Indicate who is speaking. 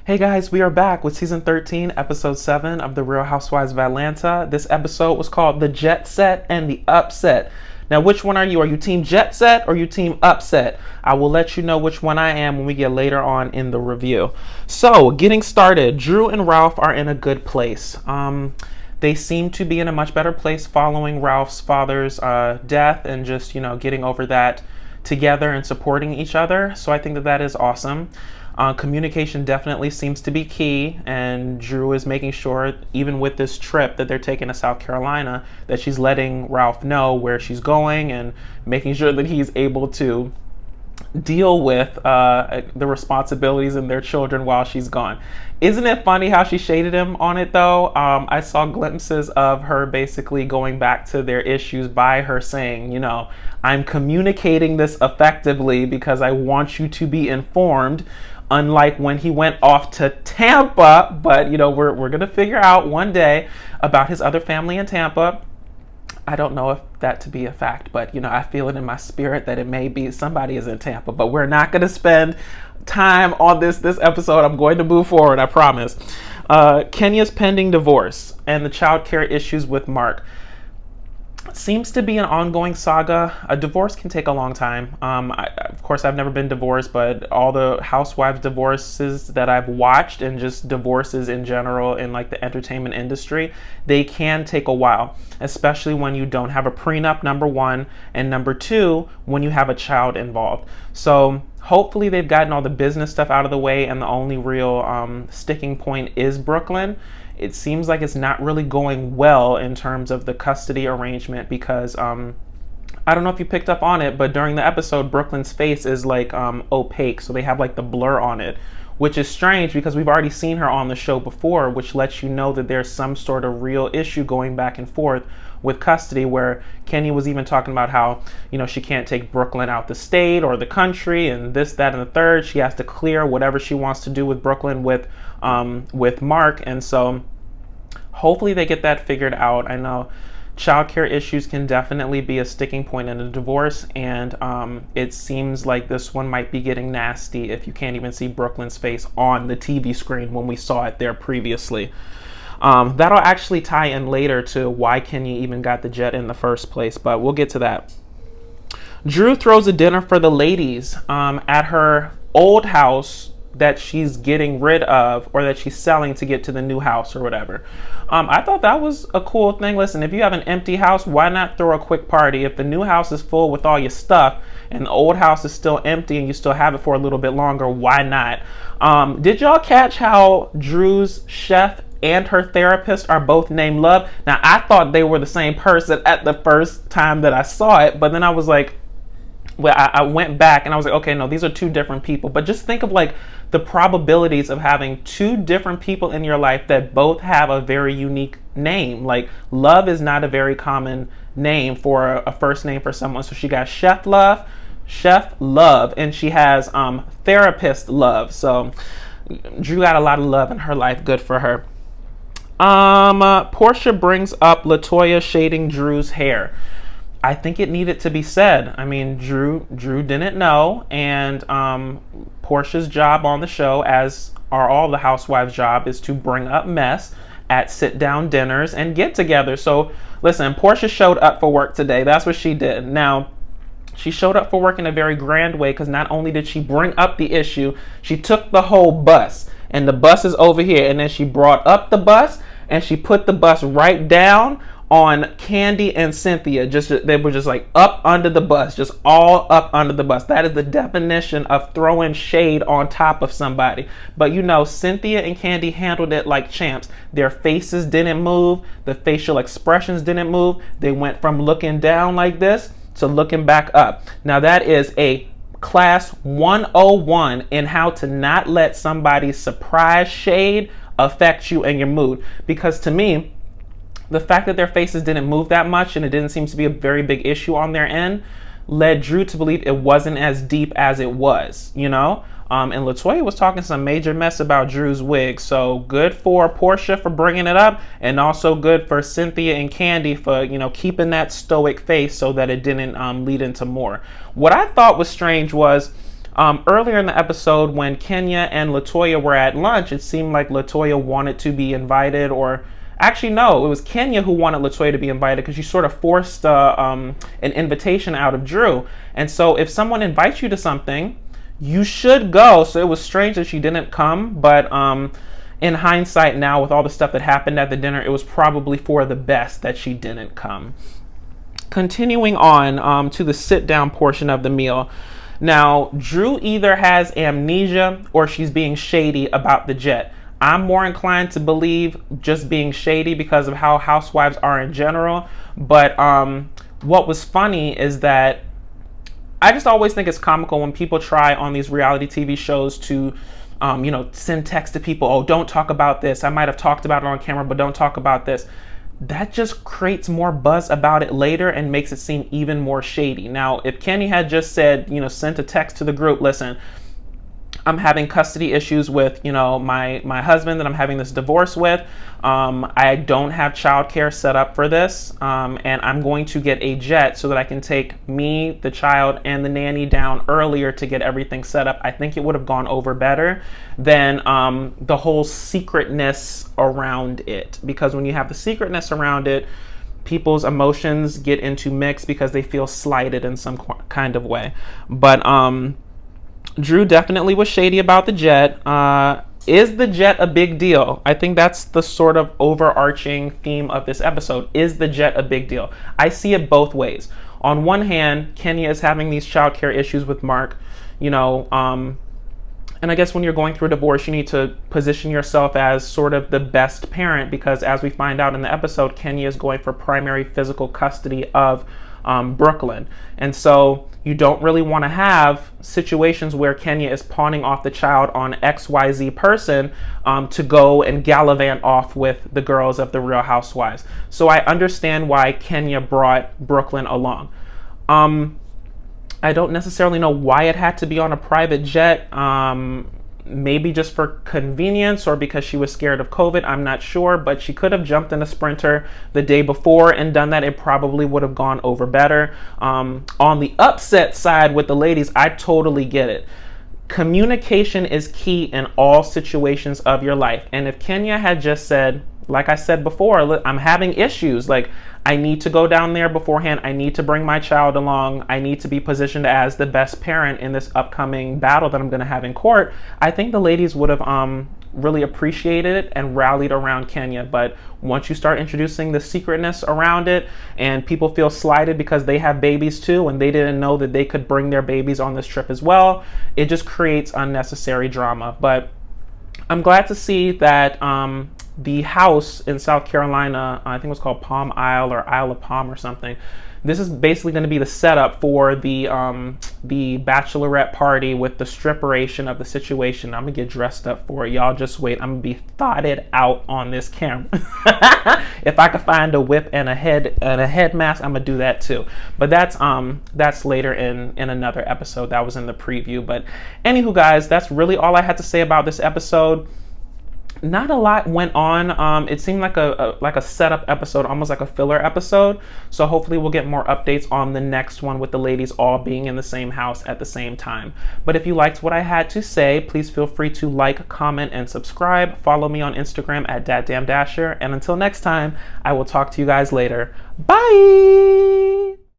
Speaker 1: Hey guys, we are back with season 13, episode 7 of The Real Housewives of Atlanta. This episode was called The Jetset and the Upset. Now, which one are you? Are you team Jetset or you team Upset? I will let you know which one I am when we get later on in the review. So, getting started, Drew and Ralph are in a good place. They seem to be in a much better place following Ralph's father's death and just, getting over that together and supporting each other. So I think that is awesome. Communication definitely seems to be key, and Drew is making sure, even with this trip that they're taking to South Carolina, that she's letting Ralph know where she's going and making sure that he's able to deal with the responsibilities and their children while she's gone. Isn't it funny how she shaded him on it though? I saw glimpses of her basically going back to their issues by her saying, I'm communicating this effectively because I want you to be informed. Unlike when he went off to Tampa, but we're gonna figure out one day about his other family in Tampa. I don't know if that to be a fact, but I feel it in my spirit that it may be somebody is in Tampa, but we're not gonna spend time on this episode. I'm going to move forward, I promise. Kenya's pending divorce and the child care issues with Mark. Seems to be an ongoing saga. A divorce can take a long time. Of course, I've never been divorced, but all the housewives divorces that I've watched and just divorces in general in like the entertainment industry, they can take a while, especially when you don't have a prenup, number one, and number two, when you have a child involved. So hopefully they've gotten all the business stuff out of the way and the only real sticking point is Brooklyn. It seems like it's not really going well in terms of the custody arrangement because I don't know if you picked up on it, but during the episode, Brooklyn's face is like opaque, so they have like the blur on it, which is strange because we've already seen her on the show before, which lets you know that there's some sort of real issue going back and forth with custody, where Kenya was even talking about how, she can't take Brooklyn out the state or the country and this, that, and the third. She has to clear whatever she wants to do with Brooklyn with Mark. And so hopefully they get that figured out. I know childcare issues can definitely be a sticking point in a divorce, and it seems like this one might be getting nasty if you can't even see Brooklyn's face on the TV screen when we saw it there previously. That'll actually tie in later to why Kenya even got the jet in the first place, but we'll get to that. Drew throws a dinner for the ladies at her old house that she's getting rid of, or that she's selling to get to the new house or whatever. I thought that was a cool thing. Listen, if you have an empty house, why not throw a quick party? If the new house is full with all your stuff and the old house is still empty and you still have it for a little bit longer, why not? Did y'all catch how Drew's chef and her therapist are both named Love? Now, I thought they were the same person at the first time that I saw it, but then I was like, well, I went back and I was like, okay, no, these are two different people. But just think of like the probabilities of having two different people in your life that both have a very unique name. Like Love is not a very common name for a first name for someone. So she got Chef Love, and she has Therapist Love. So Drew got a lot of love in her life. Good for her. Porsha brings up Latoya shading Drew's hair. I think it needed to be said. I mean, Drew didn't know, and Porsha's job on the show, as are all the housewives' job, is to bring up mess at sit-down dinners and get-togethers. So, listen, Porsha showed up for work today. That's what she did. Now, she showed up for work in a very grand way because not only did she bring up the issue, she took the whole bus, and the bus is over here, and then she brought up the bus, and she put the bus right down on Kandi and Cynthia. They were just like up under the bus, just all up under the bus. That is the definition of throwing shade on top of somebody. But Cynthia and Kandi handled it like champs. Their faces didn't move. The facial expressions didn't move. They went from looking down like this to looking back up. Now that is a class 101 in how to not let somebody's surprise shade affect you and your mood. Because to me, the fact that their faces didn't move that much and it didn't seem to be a very big issue on their end led Drew to believe it wasn't as deep as it was, And Latoya was talking some major mess about Drew's wig. So good for Porsha for bringing it up, and also good for Cynthia and Kandi for, keeping that stoic face so that it didn't lead into more. What I thought was strange was Earlier in the episode, when Kenya and Latoya were at lunch, it seemed like Latoya wanted to be invited, or actually, no, it was Kenya who wanted Latoya to be invited because she sort of forced an invitation out of Drew. And so if someone invites you to something, you should go. So it was strange that she didn't come, but in hindsight now, with all the stuff that happened at the dinner, it was probably for the best that she didn't come. Continuing on to the sit-down portion of the meal. Now, Drew either has amnesia or she's being shady about the jet. I'm more inclined to believe just being shady because of how housewives are in general. But what was funny is that I just always think it's comical when people try on these reality TV shows to send text to people, oh, don't talk about this. I might have talked about it on camera, but don't talk about this. That just creates more buzz about it later and makes it seem even more shady. Now, if Kenny had just said, sent a text to the group, listen, I'm having custody issues with, my husband that I'm having this divorce with. I don't have childcare set up for this. And I'm going to get a jet so that I can take me, the child, and the nanny down earlier to get everything set up. I think it would have gone over better than the whole secretness around it. Because when you have the secretness around it, people's emotions get into mix because they feel slighted in some kind of way. But Drew definitely was shady about the jet. Is the jet a big deal? I think that's the sort of overarching theme of this episode. Is the jet a big deal? I see it both ways. On one hand, Kenya is having these childcare issues with Mark, and I guess when you're going through a divorce, you need to position yourself as sort of the best parent, because as we find out in the episode, Kenya is going for primary physical custody of Brooklyn. And so you don't really want to have situations where Kenya is pawning off the child on XYZ person to go and gallivant off with the girls of the Real Housewives. So I understand why Kenya brought Brooklyn along. I don't necessarily know why it had to be on a private jet. Maybe just for convenience or because she was scared of COVID, I'm not sure, but she could have jumped in a Sprinter the day before and done that. It probably would have gone over better. On the upset side with the ladies, I totally get it. Communication is key in all situations of your life. And if Kenya had just said, like I said before, I'm having issues, like I need to go down there beforehand. I need to bring my child along. I need to be positioned as the best parent in this upcoming battle that I'm going to have in court. I think the ladies would have really appreciated it and rallied around Kenya. But once you start introducing the secretness around it and people feel slighted because they have babies too and they didn't know that they could bring their babies on this trip as well, it just creates unnecessary drama. But I'm glad to see that the house in South Carolina, I think it was called Palm Isle or Isle of Palm or something. This is basically going to be the setup for the bachelorette party with the stripperation of the situation. I'm going to get dressed up for it. Y'all just wait. I'm going to be thotted out on this camera. If I could find a whip and a head mask, I'm going to do that too. But that's later in another episode. That was in the preview. But anywho, guys, that's really all I had to say about this episode. Not a lot went on. It seemed like a setup episode, almost like a filler episode. So hopefully we'll get more updates on the next one with the ladies all being in the same house at the same time. But if you liked what I had to say, please feel free to like, comment, and subscribe. Follow me on Instagram at DatDamnDasher. And until next time, I will talk to you guys later. Bye!